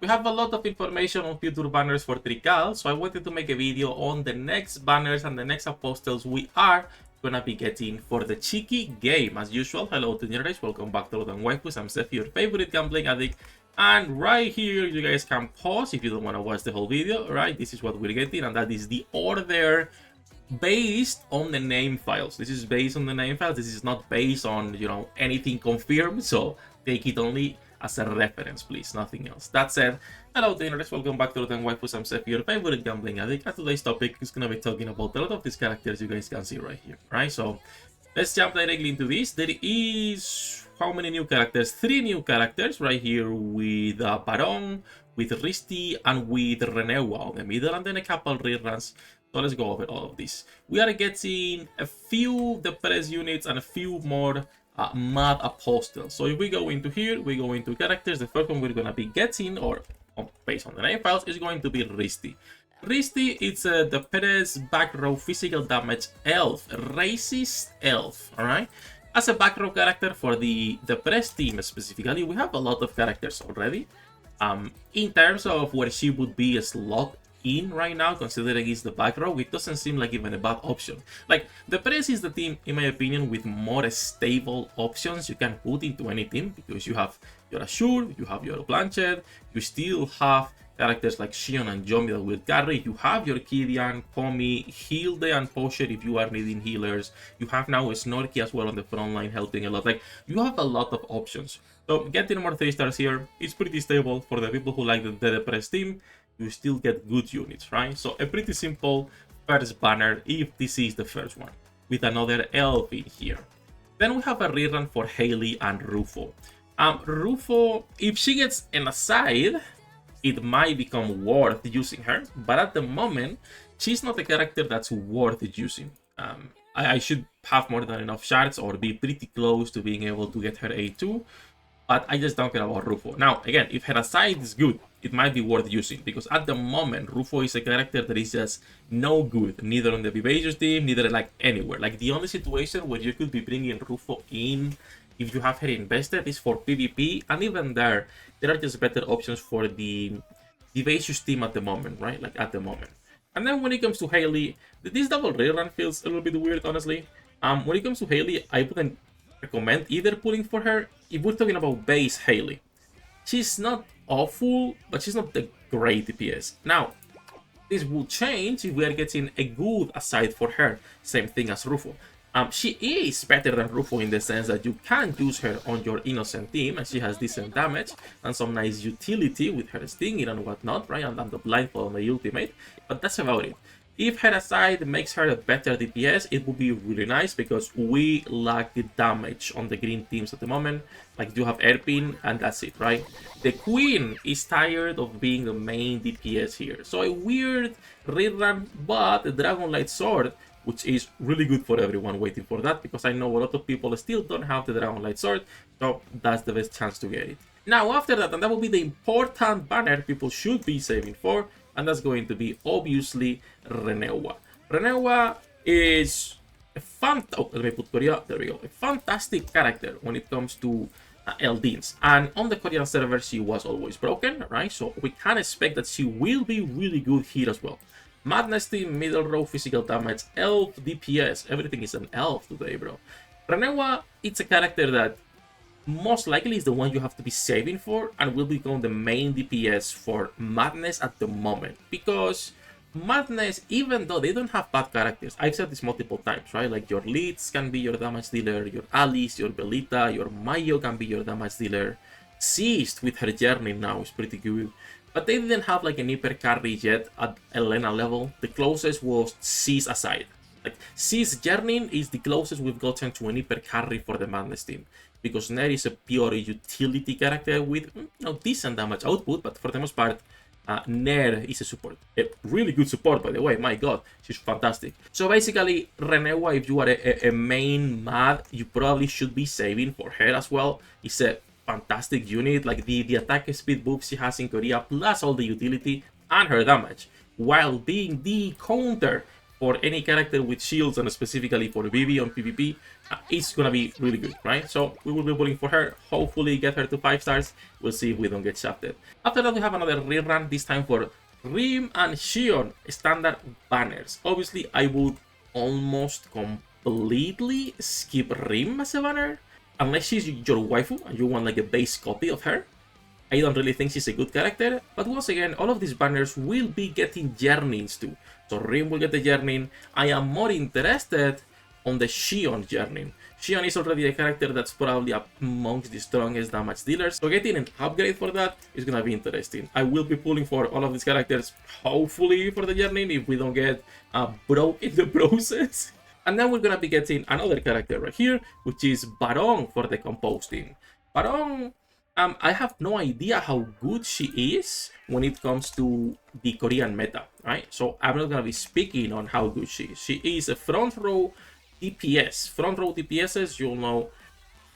We have a lot of information on future banners for TRICKCAL, so I wanted to make a video on the next banners and the next apostles we are gonna be getting for the cheeky game. As usual, hello to guys, welcome back to Waifus. I'm Sefhi, your favorite gambling addict, and right here you guys can pause if you don't want to watch the whole video. Right, this is what we're getting, and that is the order based on the name files. This is based on the name files. This is not based on, you know, anything confirmed, so take it only as a reference, please, nothing else. That said, hello diners, welcome back to the Waifus. I'm Sefhi, your favorite gambling addict, and today's topic is gonna be talking about a lot of these characters you guys can see right here, right? So let's jump directly into this. There is how many new characters? 3 new characters right here with Barong, with Risty, and with Renewa on the middle, and then a couple reruns. So let's go over all of this. We are getting a few the press units and a few more mad apostles. So if we go into here, we go into characters. The first one we're gonna be getting, or based on the name files, is going to be Risty. Risty, it's the Perez back row physical damage elf, racist elf. All right. As a back row character for the press team specifically, we have a lot of characters already. In terms of where she would be a slot in right now, considering it's the back row, it doesn't seem like even a bad option. Like, the press is the team, in my opinion, with more stable options you can put into any team, because you have your Assure, you have your Blanchett, you still have characters like Shion and Jomi that will carry, you have your Kidian, Komi, Hilde, and Pocher if you are needing healers, you have now a Snorky as well on the front line helping a lot. Like, you have a lot of options. So getting more 3 stars here is pretty stable for the people who like the press team. You still get good units, right? So a pretty simple first banner if this is the first one, with another elf in here. Then we have a rerun for Hailey and Rufo. Rufo, if she gets an aside, it might become worth using her, but at the moment, she's not a character that's worth using. I should have more than enough shards or be pretty close to being able to get her A2, but I just don't care about Rufo. Now, again, if her aside is good, it might be worth using, because at the moment, Rufo is a character that is just no good, neither on the Vivacious team, neither like anywhere. Like, the only situation where you could be bringing Rufo in if you have her invested is for PvP, and even there are just better options for the Vivacious team at the moment, right? Like, at the moment. And then when it comes to Hailey, this double rerun feels a little bit weird, honestly. When it comes to Hailey, I wouldn't recommend either pulling for her if we're talking about base Hailey. She's not awful, but she's not the great DPS. Now, this will change if we are getting a good aside for her. Same thing as Rufo. She is better than Rufo in the sense that you can use her on your innocent team, and she has decent damage and some nice utility with her stinging and whatnot, right? And the blindfold on the ultimate, but that's about it. If her aside makes her a better DPS, it would be really nice, because we lack the damage on the green teams at the moment. Like, you have Erpin, and that's it, right? The Queen is tired of being the main DPS here. So a weird rerun, but the Dragonlight Sword, which is really good for everyone waiting for that, because I know a lot of people still don't have the Dragonlight Sword, so that's the best chance to get it. Now, after that, and that will be the important banner people should be saving for, and that's going to be obviously Renewa. Renewa is a let me put Korea, there we go. A fantastic character when it comes to LDs. And on the Korean server, she was always broken, right? So we can expect that she will be really good here as well. Madness team, middle row, physical damage, elf, DPS. Everything is an elf today, bro. Renewa, it's a character that most likely is the one you have to be saving for, and will become the main DPS for Madness at the moment, because Madness, even though they don't have bad characters, I've said this multiple times, right? Like, your Leeds can be your damage dealer, your Alice, your Belita, your Mayo can be your damage dealer. Seized with her journey now is pretty good, but they didn't have like an hyper carry yet at Elena level. The closest was Seize aside. Like, Seize Journey is the closest we've gotten to an hyper carry for the Madness team, because Nair is a pure utility character with, you know, decent damage output, but for the most part, Nair is a support. A really good support, by the way. My god, she's fantastic. So basically, Renewa, if you are a main Mad, you probably should be saving for her as well. It's a fantastic unit. Like, the attack speed buff she has in Korea, plus all the utility and her damage, while being the counter for any character with shields and specifically for BB on PvP, it's gonna be really good, right? So we will be pulling for her, hopefully get her to 5 stars. We'll see if we don't get shafted. After that, we have another rerun, this time for Rim and Shion standard banners. Obviously, I would almost completely skip Rim as a banner, unless she's your waifu and you want like a base copy of her. I don't really think she's a good character, but once again, all of these banners will be getting journeys too. So Rim will get the journey. I am more interested on the Shion journey. Shion is already a character that's probably amongst the strongest damage dealers, so getting an upgrade for that is gonna be interesting. I will be pulling for all of these characters, hopefully for the journey, if we don't get broke in the process. And then we're gonna be getting another character right here, which is Barong for the composting. Barong, I have no idea how good she is when it comes to the Korean meta, right? So I'm not gonna be speaking on how good she is. She is a front row DPS. Front row DPSs, you'll know,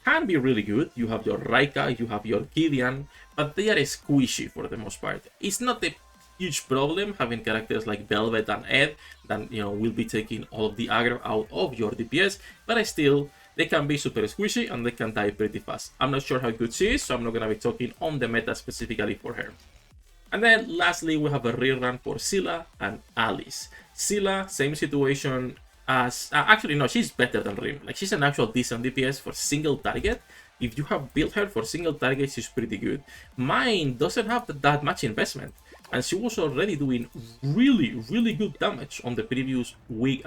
can be really good. You have your Raika, you have your Gideon, but they are squishy for the most part. It's not a huge problem having characters like Velvet and Ed that, you know, will be taking all of the aggro out of your DPS, but still, they can be super squishy and they can die pretty fast. I'm not sure how good she is, so I'm not going to be talking on the meta specifically for her. And then lastly, we have a rerun for Scylla and Alice. Scylla, same situation as... actually, no, she's better than Rim. Like, she's an actual decent DPS for single target. If you have built her for single target, she's pretty good. Mine doesn't have that much investment, and she was already doing really good damage on the previous week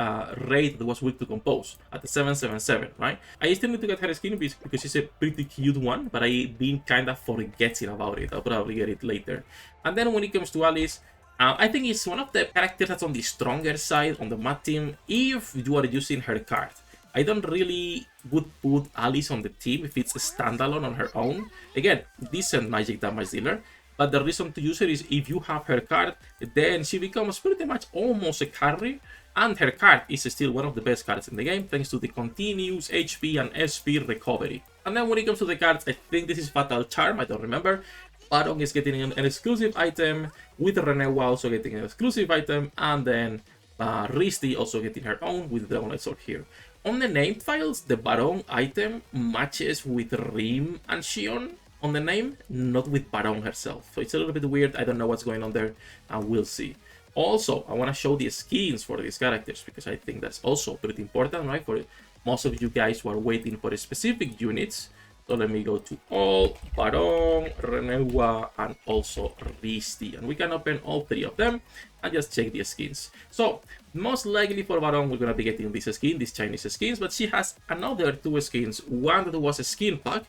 raid that was weak to compose at the 777, right? I still need to get her skin because she's a pretty cute one, but I've been kind of forgetting about it. I'll probably get it later. And then when it comes to Alice, I think it's one of the characters that's on the stronger side on the mad team if you are using her card. I don't really would put Alice on the team if it's a standalone on her own. Again, decent magic damage dealer, but the reason to use her is if you have her card, then she becomes pretty much almost a carry, and her card is still one of the best cards in the game thanks to the continuous HP and SP recovery. And then when it comes to the cards, I think this is Fatal Charm, I don't remember. Barong is getting an exclusive item, with Renewa also getting an exclusive item, and then Risty also getting her own with the Dragonite Sword here. On the name files, the Barong item matches with Rim and Shion on the name, not with Barong herself. So it's a little bit weird. I don't know what's going on there, and we'll see. Also, I want to show the skins for these characters because I think that's also pretty important, right? For most of you guys who are waiting for specific units. So let me go to all, Barong, Renewa, and also Risty. And we can open all 3 of them and just check the skins. So most likely for Barong, we're going to be getting this skin, these Chinese skins, but she has another 2 skins. One that was a skin pack,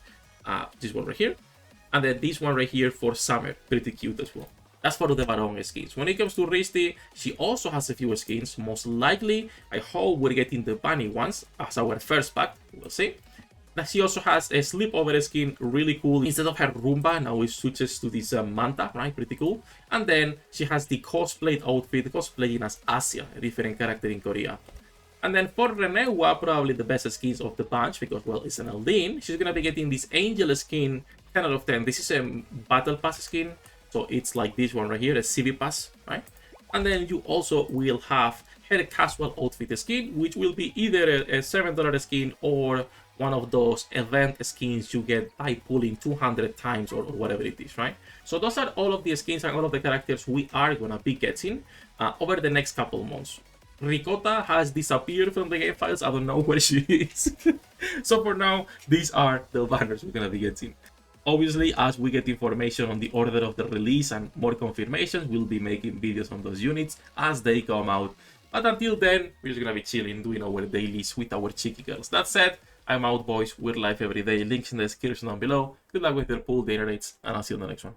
this one right here, and then this one right here for summer, pretty cute as well. That's for the Barong skins. When it comes to Risty, she also has a few skins. Most likely, I hope we're getting the bunny ones as our first pack. We'll see. But she also has a sleepover skin, really cool. Instead of her Roomba, now it switches to this Manta, right? Pretty cool. And then she has the cosplayed outfit, cosplaying as Asia, a different character in Korea. And then for Renewa, probably the best skins of the bunch, because, well, it's an Aldin. She's gonna be getting this Angel skin, 10 out of 10. This is a Battle Pass skin, so it's like this one right here, a CV Pass, right? And then you also will have her casual outfit skin, which will be either a $7 skin or one of those event skins you get by pulling 200 times or whatever it is, right? So those are all of the skins and all of the characters we are gonna be getting over the next couple months. Ricotta has disappeared from the game files. I don't know where she is. So for now, these are the banners we're gonna be getting. Obviously, as we get information on the order of the release and more confirmations, we'll be making videos on those units as they come out. But until then, we're just gonna be chilling, doing our dailies with our cheeky girls. That said, I'm out, boys. We're live every day. Links in the description down below. Good luck with your pool, data rates, and I'll see you on the next one.